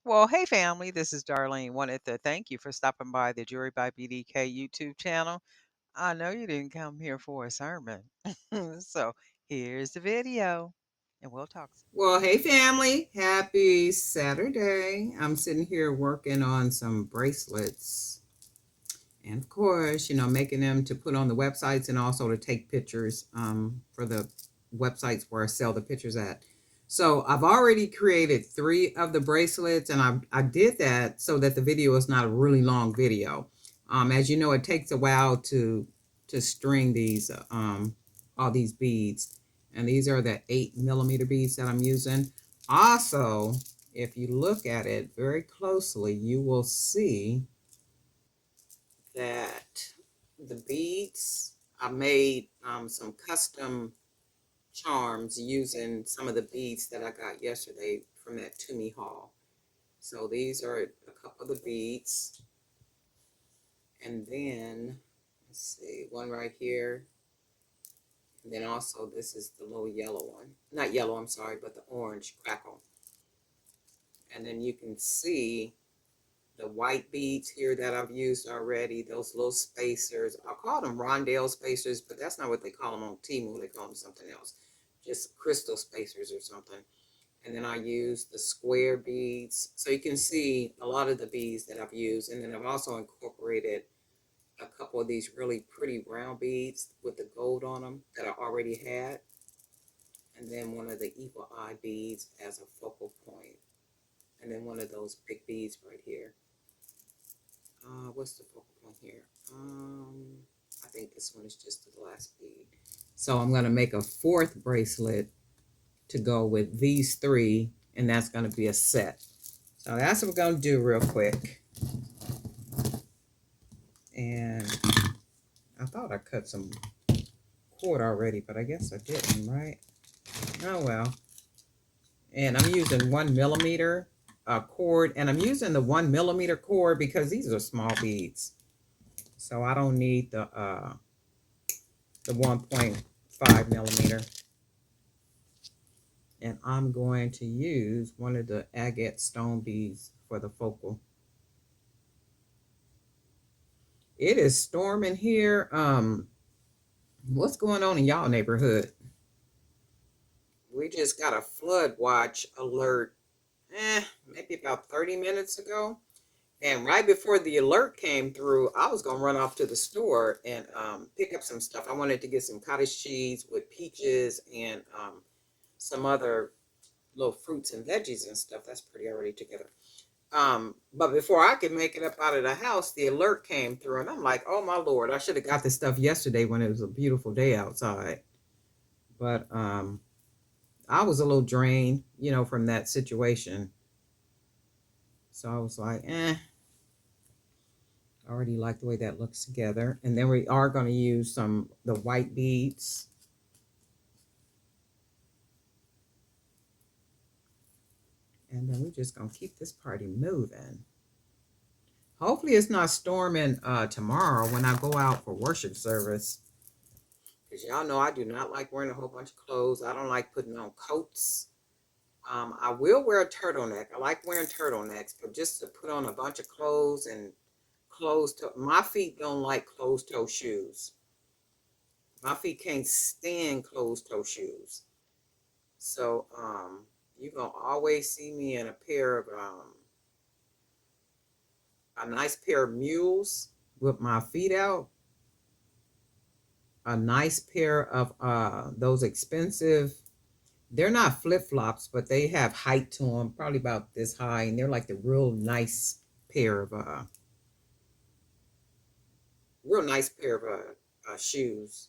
Well, hey family, this is Darlene. Wanted to thank you for stopping by the Jury by BDK YouTube channel. I know you didn't come here for a sermon. So here's the video, and we'll talk. Well, hey family, happy Saturday. I'm sitting here working on some bracelets. And of course, making them to put on the websites and also to take pictures for the websites where I sell the pictures at. So I've already created 3 of the bracelets, and I did that so that the video is not a really long video. As you know, it takes a while to string these all these beads, and these are the 8 millimeter beads that I'm using. Also, if you look at it very closely, you will see that the beads, I made some custom charms using some of the beads that I got yesterday from that To haul. So these are a couple of the beads. And then, let's see, one right here. And then also this is the little yellow one. Not yellow, I'm sorry, but the orange crackle. And then you can see the white beads here that I've used already, those little spacers. I call them rondelle spacers, but that's not what they call them on Temu. They call them something else, just crystal spacers or something. And then I use the square beads. So you can see a lot of the beads that I've used. And then I've also incorporated a couple of these really pretty round beads with the gold on them that I already had. And then one of the evil eye beads as a focal point. And then one of those big beads right here. What's the focal point here? I think this one is just the last bead. So I'm going to make a 4th bracelet to go with these 3, and that's going to be a set. So that's what we're going to do real quick. And I thought I cut some cord already, but I guess I didn't, right? Oh well. And I'm using 1 millimeter cord, and I'm using the 1 millimeter cord because these are small beads. So I don't need the 1.5 millimeter. And I'm going to use one of the agate stone beads for the focal. It is storming here. What's going on in y'all neighborhood? We just got a flood watch alert, maybe about 30 minutes ago. And right before the alert came through, I was gonna run off to the store and pick up some stuff. I wanted to get some cottage cheese with peaches and some other little fruits and veggies and stuff. That's pretty already together. But before I could make it up out of the house, the alert came through, and I'm like, oh my Lord, I should have got this stuff yesterday when it was a beautiful day outside. But I was a little drained, from that situation. So I was like, I already like the way that looks together. And then we are going to use the white beads. And then we're just going to keep this party moving. Hopefully it's not storming tomorrow when I go out for worship service. Because y'all know I do not like wearing a whole bunch of clothes. I don't like putting on coats. I will wear a turtleneck. I like wearing turtlenecks, but just to put on a bunch of clothes and my feet don't like closed toe shoes. My feet can't stand closed toe shoes. So you're going to always see me in a nice pair of mules with my feet out. A nice pair of those expensive, they're not flip-flops, but they have height to them, probably about this high, and they're like the real nice pair of shoes.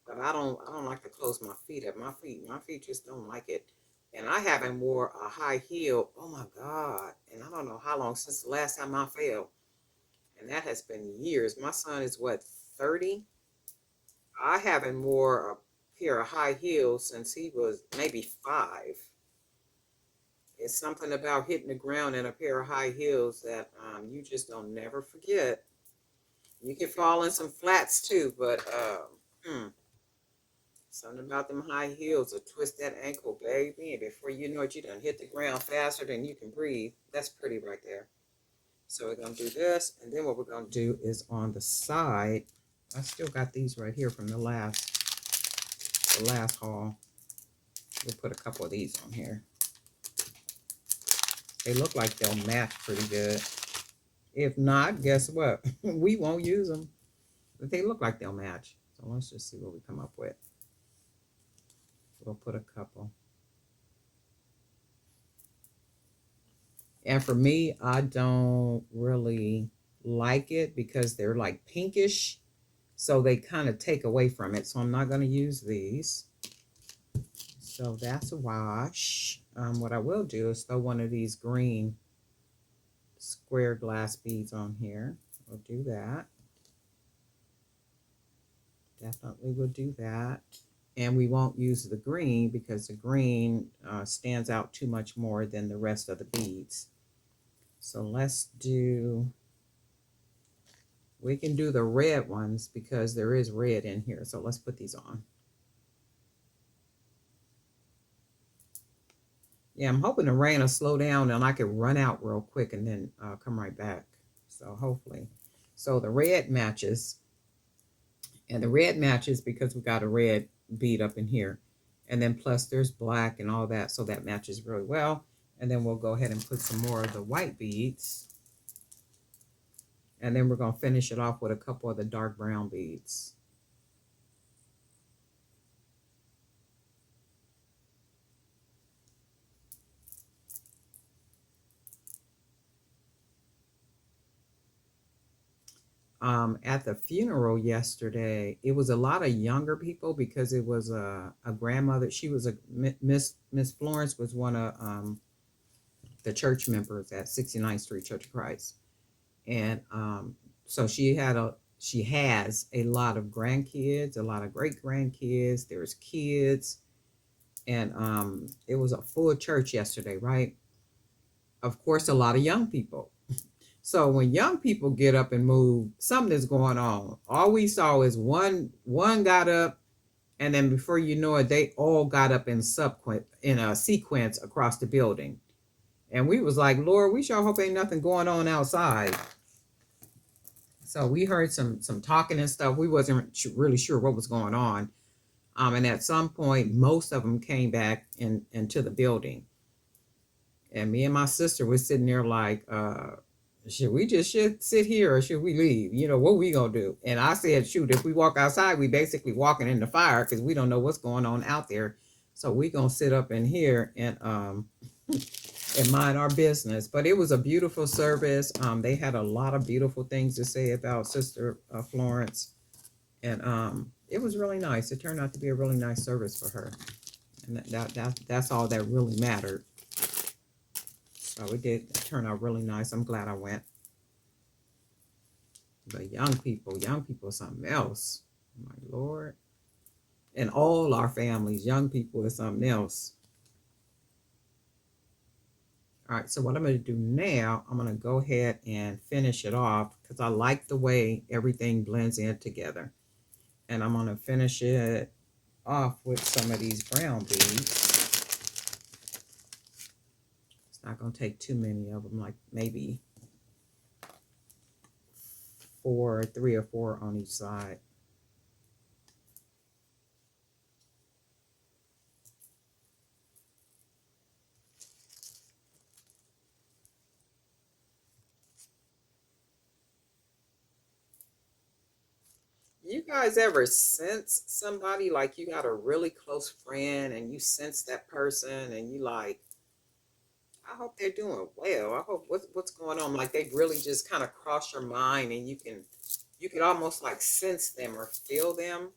But I don't like to close my feet up. My feet just don't like it. And I haven't wore a high heel, oh my God, and I don't know how long since the last time I fell. And that has been years. My son is what, 30? I haven't wore a pair of high heels since he was maybe 5. It's something about hitting the ground in a pair of high heels that you just don't never forget. You can fall in some flats too, but Something about them high heels will twist that ankle, baby. And before you know it, you done hit the ground faster than you can breathe. That's pretty right there. So we're going to do this. And then what we're going to do is on the side, I still got these right here from the last haul. We'll put a couple of these on here. They look like they'll match pretty good. If not, guess what? We won't use them. But they look like they'll match. So let's just see what we come up with. We'll put a couple. And for me, I don't really like it because they're like pinkish. So they kind of take away from it. So I'm not going to use these. So that's a wash. What I will do is throw one of these green square glass beads on here. We'll do that. Definitely will do that. And we won't use the green because the green stands out too much more than the rest of the beads. So we can do the red ones because there is red in here. So let's put these on. Yeah, I'm hoping the rain will slow down and I can run out real quick and then come right back. So hopefully. So the red matches. And the red matches because we got a red bead up in here. And then plus there's black and all that. So that matches really well. And then we'll go ahead and put some more of the white beads. And then we're going to finish it off with a couple of the dark brown beads. At the funeral yesterday, it was a lot of younger people because it was a grandmother. She was Miss Florence was one of the church members at 69th Street Church of Christ, and so she has a lot of grandkids, a lot of great grandkids. There's kids, and it was a full church yesterday, right? Of course, a lot of young people. So when young people get up and move, something is going on. All we saw is one got up, and then before you know it, they all got up in a sequence across the building. And we was like, Lord, we sure hope ain't nothing going on outside. So we heard some talking and stuff. We wasn't really sure what was going on. And at some point, most of them came back into the building. And me and my sister was sitting there like, should we just sit here or should we leave? You know, what we gonna do? And I said, shoot, if we walk outside, we basically walking in the fire because we don't know what's going on out there. So we gonna sit up in here and mind our business. But it was a beautiful service. They had a lot of beautiful things to say about Sister Florence, and it was really nice. It turned out to be a really nice service for her, and that's all that really mattered. So it did turn out really nice. I'm glad I went. But young people are something else. My Lord. And all our families, young people is something else. All right, so what I'm going to do now, I'm going to go ahead and finish it off because I like the way everything blends in together. And I'm going to finish it off with some of these brown beads. It's not going to take too many of them, like maybe 3 or 4 on each side. You guys ever sense somebody like you got a really close friend and you sense that person and you like, I hope they're doing well. I hope what's going on. Like they really just kind of cross your mind and you can almost like sense them or feel them.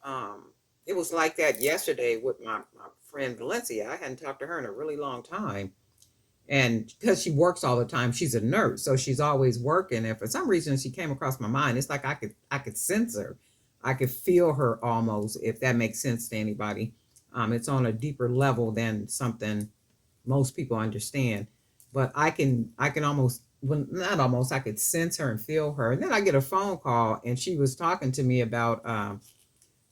Um, it was like that yesterday with my friend Valencia. I hadn't talked to her in a really long time. And because she works all the time, she's a nurse, so she's always working. And for some reason, she came across my mind. It's like I could sense her, I could feel her almost. If that makes sense to anybody, it's on a deeper level than something most people understand. But I can almost, well, not almost, I could sense her and feel her. And then I get a phone call, and she was talking to me about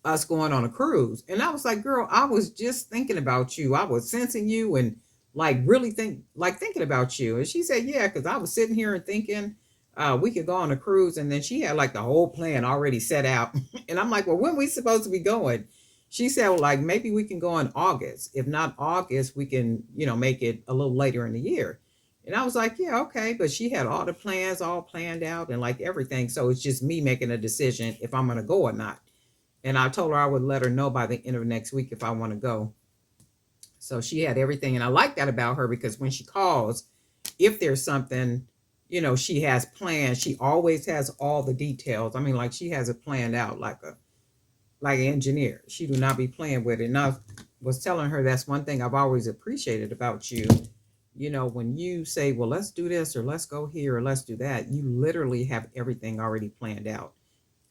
us going on a cruise. And I was like, girl, I was just thinking about you. I was sensing you and like really thinking about you. And she said, yeah, because I was sitting here and thinking we could go on a cruise. And then she had like the whole plan already set out. And I'm like, well, when we supposed to be going? She said, well, like maybe we can go in August. If not August, we can, make it a little later in the year. And I was like, yeah, okay. But she had all the plans all planned out and like everything. So it's just me making a decision if I'm going to go or not. And I told her I would let her know by the end of next week if I want to go. So she had everything. And I like that about her because when she calls, if there's something, she has plans. She always has all the details. I mean, like she has it planned out like an engineer. She do not be playing with it. And I was telling her that's one thing I've always appreciated about you. When you say, well, let's do this or let's go here or let's do that, you literally have everything already planned out.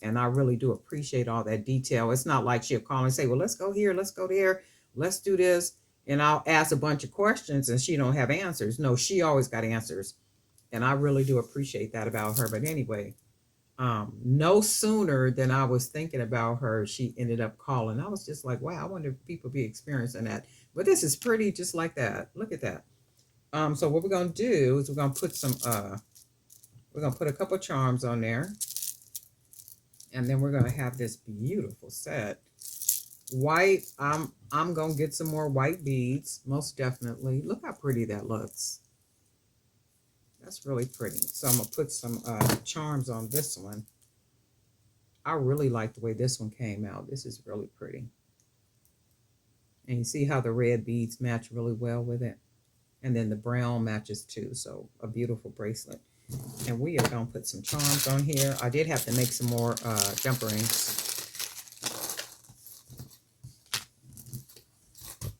And I really do appreciate all that detail. It's not like she'll call and say, well, let's go here, let's go there, let's do this. And I'll ask a bunch of questions and she don't have answers. No, she always got answers. And I really do appreciate that about her. But anyway, no sooner than I was thinking about her, she ended up calling. I was just like, wow, I wonder if people be experiencing that. But this is pretty just like that. Look at that. So what we're gonna do is we're gonna put a couple charms on there. And then we're gonna have this beautiful set. White, I'm gonna get some more white beads, most definitely. Look how pretty that looks. That's really pretty. So I'm gonna put some charms on this one. I really like the way this one came out. This is really pretty. And you see how the red beads match really well with it. And then the brown matches too. So a beautiful bracelet. And we are going to put some charms on here. I did have to make some more jumper rings.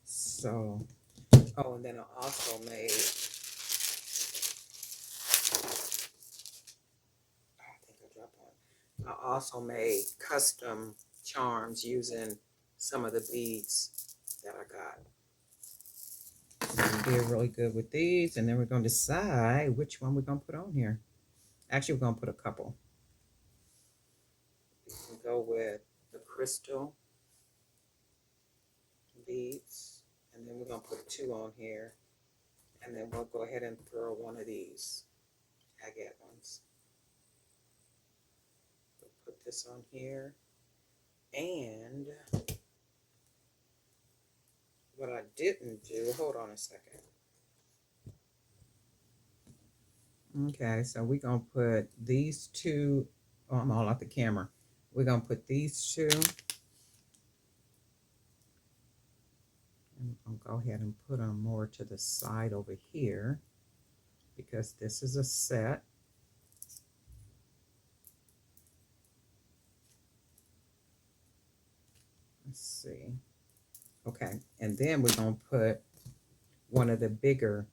So, oh, and then I also made, I think I dropped one. I also made custom charms using some of the beads that I got. We did really good with these. And then we're going to decide which one we're going to put on here. Actually, we're going to put a couple. We can go with the crystal beads, and then we're going to put two on here, and then we'll go ahead and throw one of these agate ones. We'll put this on here, and what I didn't do, hold on a second. Okay, so we're going to put these two, oh, I'm all out the camera. We're going to put these two. I'm going to go ahead and put them more to the side over here because this is a set. Let's see. Okay, and then we're going to put one of the bigger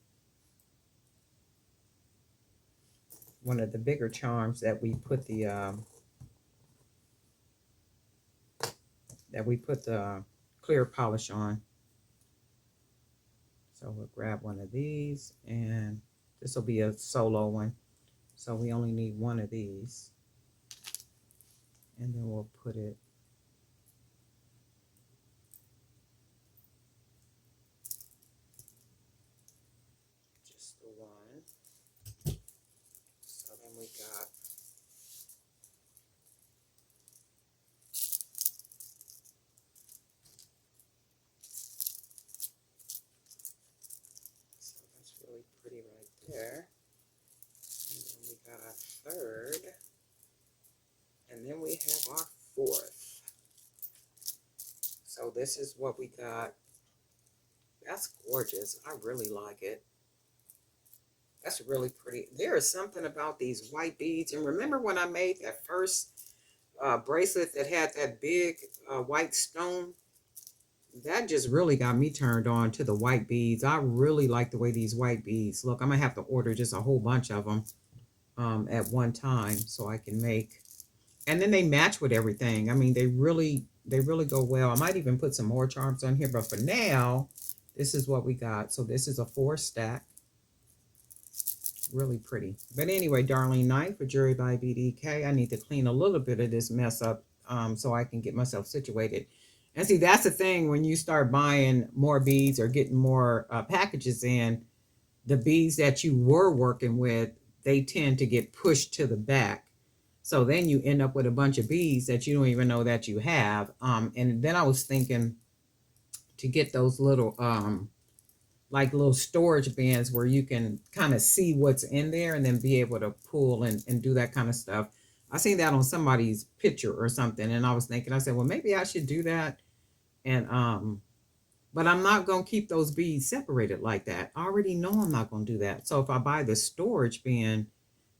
charms that we put the clear polish on. So we'll grab one of these, and this will be a solo one. So we only need one of these. And then we'll put it just the one. So then we got really pretty right there. And then we got our third. And then we have our fourth. So this is what we got. That's gorgeous. I really like it. That's really pretty. There is something about these white beads. And remember when I made that first bracelet that had that big white stone? That just really got me turned on to the white beads. I really like the way these white beads look. I'm going to have to order just a whole bunch of them at one time so I can make. And then they match with everything. I mean, they really go well. I might even put some more charms on here. But for now, this is what we got. So this is a 4-stack. Really pretty. But anyway, Darlene Knight for Jewelry by BDK. I need to clean a little bit of this mess up so I can get myself situated. And see, that's the thing when you start buying more beads or getting more packages in, the beads that you were working with, they tend to get pushed to the back. So then you end up with a bunch of beads that you don't even know that you have. And then I was thinking to get those little like little storage bins where you can kind of see what's in there and then be able to pull and do that kind of stuff. I seen that on somebody's picture or something, and I was thinking, I said, well, maybe I should do that. And but I'm not gonna keep those beads separated like that. I already know I'm not gonna do that. So if I buy the storage bin,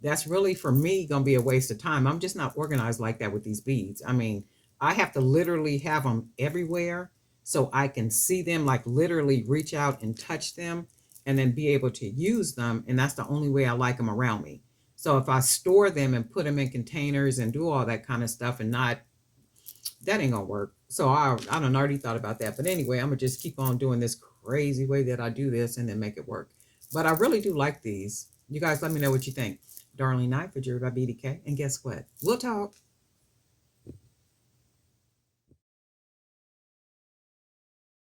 that's really for me gonna be a waste of time. I'm just not organized like that with these beads. I mean, I have to literally have them everywhere so I can see them, like literally reach out and touch them and then be able to use them. And that's the only way I like them around me. So if I store them and put them in containers and do all that kind of stuff and not, that ain't gonna work. So I don't already thought about that. But anyway, I'm gonna just keep on doing this crazy way that I do this and then make it work. But I really do like these. You guys let me know what you think. Darling Knight for Jury by BDK. And guess what? We'll talk.